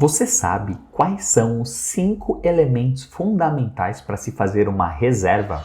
Você sabe quais são os 5 elementos fundamentais para se fazer uma reserva?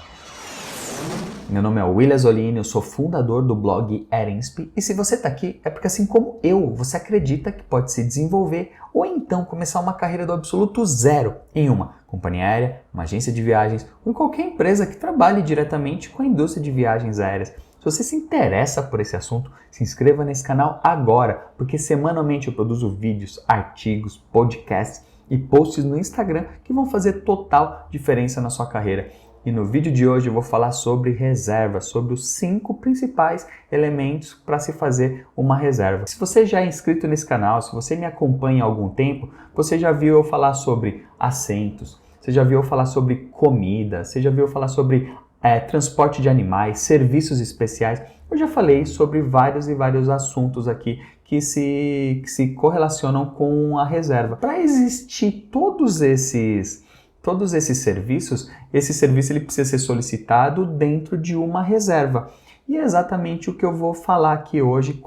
Meu nome é William Azzolini, eu sou fundador do blog Erinsp e se você está aqui é porque assim como eu, você acredita que pode se desenvolver ou então começar uma carreira do absoluto zero em uma companhia aérea, uma agência de viagens ou em qualquer empresa que trabalhe diretamente com a indústria de viagens aéreas. Se você se interessa por esse assunto, se inscreva nesse canal agora, porque semanalmente eu produzo vídeos, artigos, podcasts e posts no Instagram que vão fazer total diferença na sua carreira. E no vídeo de hoje eu vou falar sobre reserva, sobre os 5 principais elementos para se fazer uma reserva. Se você já é inscrito nesse canal, se você me acompanha há algum tempo, você já viu eu falar sobre assentos, você já viu eu falar sobre comida, você já viu eu falar sobre transporte de animais, serviços especiais. Eu já falei sobre vários e vários assuntos aqui que se correlacionam com a reserva. Para existir todos esses serviços, esse serviço ele precisa ser solicitado dentro de uma reserva. E é exatamente o que eu vou falar aqui hoje,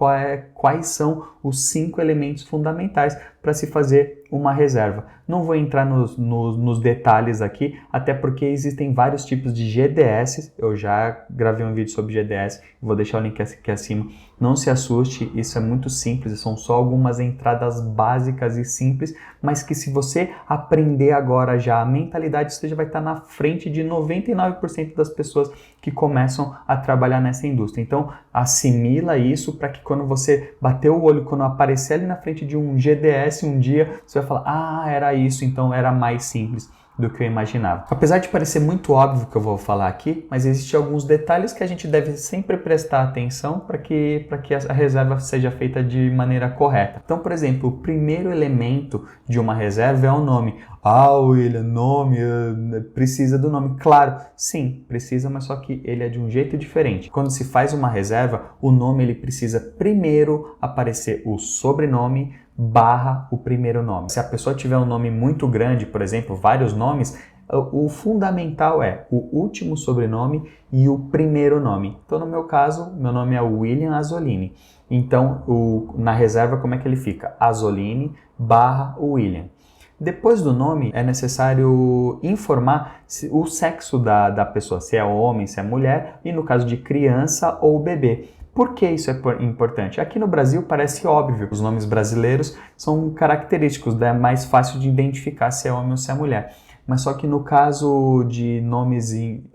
quais são os 5 elementos fundamentais para se fazer uma reserva. Não vou entrar nos detalhes aqui, até porque existem vários tipos de GDS. Eu já gravei um vídeo sobre GDS, vou deixar o link aqui acima. Não se assuste, isso é muito simples, são só algumas entradas básicas e simples, mas que se você aprender agora já a mentalidade, você já vai estar na frente de 99% das pessoas que começam a trabalhar nessa indústria. Então, assimila isso para que quando você bater o olho, quando aparecer ali na frente de um GDS um dia, você vai falar, ah, era isso, então era mais simples do que eu imaginava. Apesar de parecer muito óbvio o que eu vou falar aqui, mas existem alguns detalhes que a gente deve sempre prestar atenção para que a reserva seja feita de maneira correta. Então, por exemplo, o primeiro elemento de uma reserva é o nome. Ah, William, nome, precisa do nome. Claro, sim, precisa, mas só que ele é de um jeito diferente. Quando se faz uma reserva, o nome ele precisa primeiro aparecer o sobrenome / o primeiro nome. Se a pessoa tiver um nome muito grande, por exemplo, vários nomes, o fundamental é o último sobrenome e o primeiro nome. Então, no meu caso, meu nome é William Azzolini. Então, na reserva, como é que ele fica? Azzolini / William. Depois do nome, é necessário informar o sexo da pessoa, se é homem, se é mulher, e no caso de criança ou bebê. Por que isso é importante? Aqui no Brasil parece óbvio. Os nomes brasileiros são característicos, é mais fácil de identificar se é homem ou se é mulher. Mas só que no caso de nomes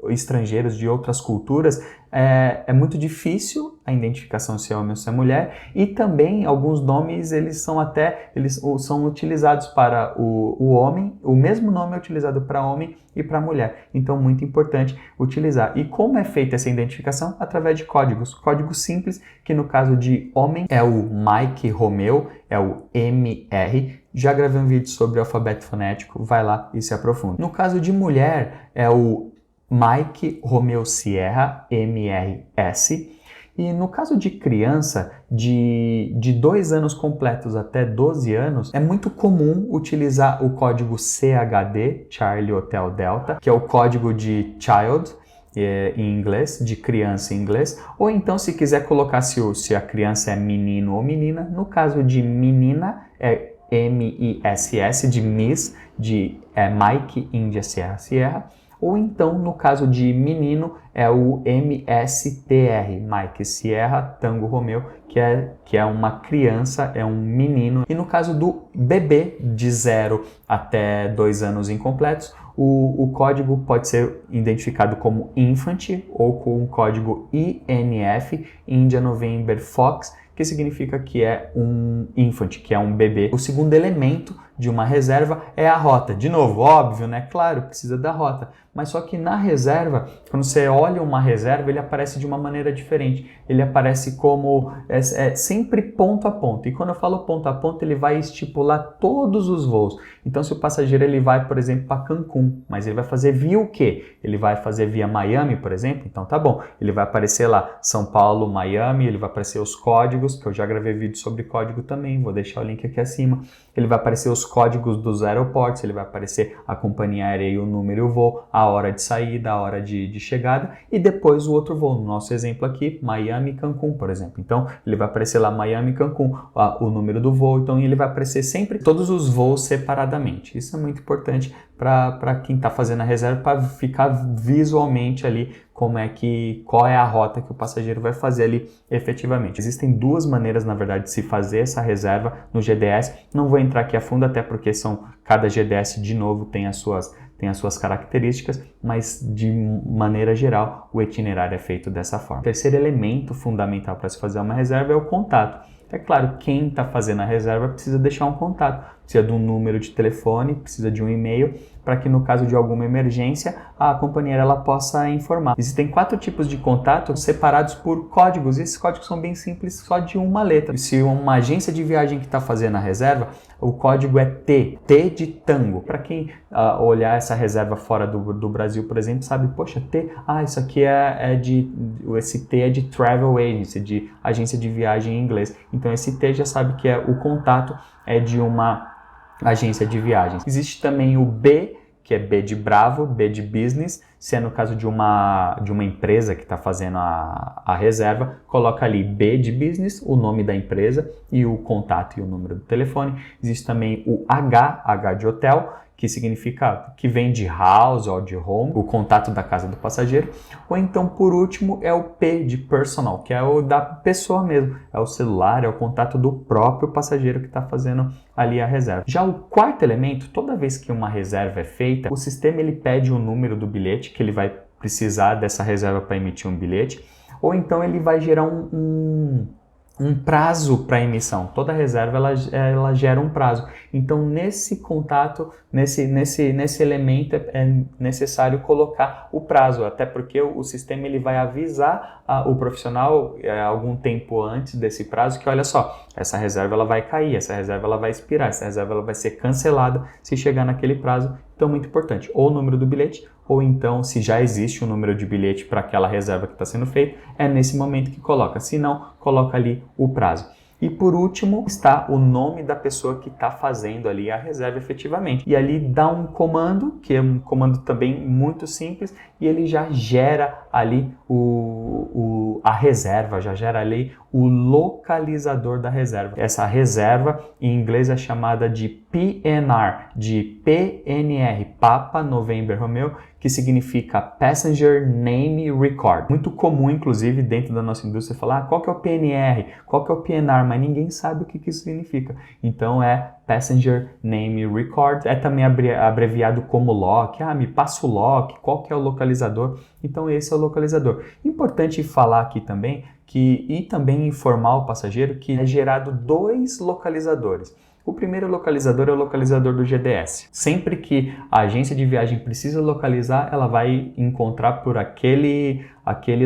estrangeiros de outras culturas, é muito difícil a identificação se é homem ou se é mulher, e também alguns nomes eles são utilizados para o homem, o mesmo nome é utilizado para homem e para mulher, então muito importante utilizar. E como é feita essa identificação? Através de códigos simples, que no caso de homem é o Mike Romeo, é o MR. Já gravei um vídeo sobre o alfabeto fonético, vai lá e se aprofunda. No caso de mulher é o Mike Romeo Sierra, MRS. E no caso de criança, de 2 anos completos até 12 anos, é muito comum utilizar o código CHD, Charlie Hotel Delta, que é o código de Child, em inglês, de criança em inglês, ou então se quiser colocar se a criança é menino ou menina, no caso de menina é MISS, de Miss, de Mike, Índia, Sierra, Sierra, ou então, no caso de menino, é o MSTR, Mike, Sierra, Tango, Romeo, que é uma criança, é um menino. E no caso do bebê, de 0 até 2 anos incompletos, o código pode ser identificado como infant ou com o código INF, India November Fox, que significa que é um infant, que é um bebê. O segundo elemento de uma reserva é a rota. De novo, óbvio, né? Claro, precisa da rota. Mas só que na reserva, quando você olha uma reserva, ele aparece de uma maneira diferente. Ele aparece como sempre ponto a ponto. E quando eu falo ponto a ponto, ele vai estipular todos os voos. Então, se o passageiro ele vai, por exemplo, para Cancún, mas ele vai fazer via o quê? Ele vai fazer via Miami, por exemplo? Então, tá bom. Ele vai aparecer lá São Paulo, Miami, ele vai aparecer os códigos, que eu já gravei vídeo sobre código também, vou deixar o link aqui acima. Ele vai aparecer os os códigos dos aeroportos, ele vai aparecer a companhia aérea e o número e o voo, a hora de saída, a hora de chegada e depois o outro voo. No nosso exemplo aqui, Miami-Cancún, por exemplo. Então, ele vai aparecer lá Miami-Cancún, o número do voo, então ele vai aparecer sempre todos os voos separadamente. Isso é muito importante para quem está fazendo a reserva, para ficar visualmente ali qual é a rota que o passageiro vai fazer ali efetivamente. Existem duas maneiras, na verdade, de se fazer essa reserva no GDS. Não vou entrar aqui a fundo, até porque cada GDS, de novo, tem as suas características, mas de maneira geral, o itinerário é feito dessa forma. O terceiro elemento fundamental para se fazer uma reserva é o contato. É claro, quem está fazendo a reserva precisa deixar um contato, precisa de um número de telefone, precisa de um e-mail, para que no caso de alguma emergência, a companhia ela possa informar. Existem 4 tipos de contato separados por códigos, e esses códigos são bem simples, só de uma letra. Se uma agência de viagem que está fazendo a reserva, o código é T de tango. Para quem olhar essa reserva fora do Brasil, por exemplo, sabe, poxa, T, isso aqui esse T é de Travel Agency, de agência de viagem em inglês. Então esse T já sabe que o contato é de uma agência de viagens. Existe também o B, que é B de Bravo, B de Business. Se é no caso de uma empresa que está fazendo a reserva, coloca ali B de Business, o nome da empresa e o contato e o número do telefone. Existe também o H de hotel, que significa que vem de house ou de home, o contato da casa do passageiro. Ou então, por último, é o P de personal, que é o da pessoa mesmo. É o celular, é o contato do próprio passageiro que está fazendo ali a reserva. Já o quarto elemento, toda vez que uma reserva é feita, o sistema ele pede o número do bilhete, que ele vai precisar dessa reserva para emitir um bilhete, ou então ele vai gerar um prazo para emissão. Toda reserva ela gera um prazo. Então, nesse contato, nesse elemento é necessário colocar o prazo, até porque o sistema ele vai avisar o profissional algum tempo antes desse prazo que, olha só, essa reserva ela vai cair, essa reserva ela vai expirar, essa reserva ela vai ser cancelada se chegar naquele prazo. Então, muito importante, ou o número do bilhete, ou então, se já existe um número de bilhete para aquela reserva que está sendo feita, é nesse momento que coloca. Se não, coloca ali o prazo. E por último, está o nome da pessoa que está fazendo ali a reserva efetivamente. E ali dá um comando, que é um comando também muito simples, e ele já gera ali a reserva, já gera ali o localizador da reserva. Essa reserva, em inglês, é chamada de PNR, de PNR, Papa November Romeo, que significa Passenger Name Record. Muito comum, inclusive, dentro da nossa indústria, falar qual que é o PNR, qual que é o PNR, mas ninguém sabe o que isso significa. Então é Passenger Name Record, é também abreviado como LOC, me passa o LOC, qual que é o localizador? Então esse é o localizador. Importante falar aqui também e também informar o passageiro que é gerado 2 localizadores. O primeiro localizador é o localizador do GDS. Sempre que a agência de viagem precisa localizar, ela vai encontrar por aquele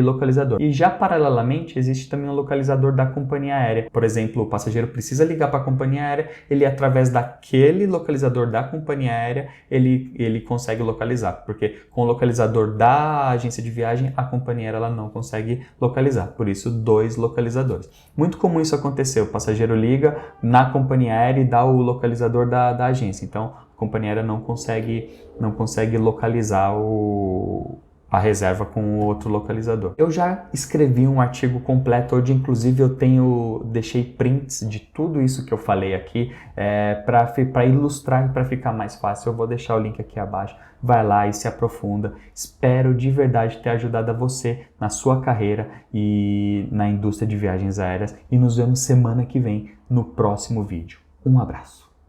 localizador. E já paralelamente existe também um localizador da companhia aérea. Por exemplo, o passageiro precisa ligar para a companhia aérea, ele através daquele localizador da companhia aérea, ele consegue localizar, porque com o localizador da agência de viagem, a companhia aérea ela não consegue localizar. Por isso, 2 localizadores. Muito comum isso acontecer, o passageiro liga na companhia aérea e dá o localizador da agência. Então, a companhia aérea não consegue localizar a reserva com o outro localizador. Eu já escrevi um artigo completo, onde inclusive deixei prints de tudo isso que eu falei aqui para ilustrar e para ficar mais fácil. Eu vou deixar o link aqui abaixo, vai lá e se aprofunda. Espero de verdade ter ajudado a você na sua carreira e na indústria de viagens aéreas e nos vemos semana que vem no próximo vídeo. Um abraço!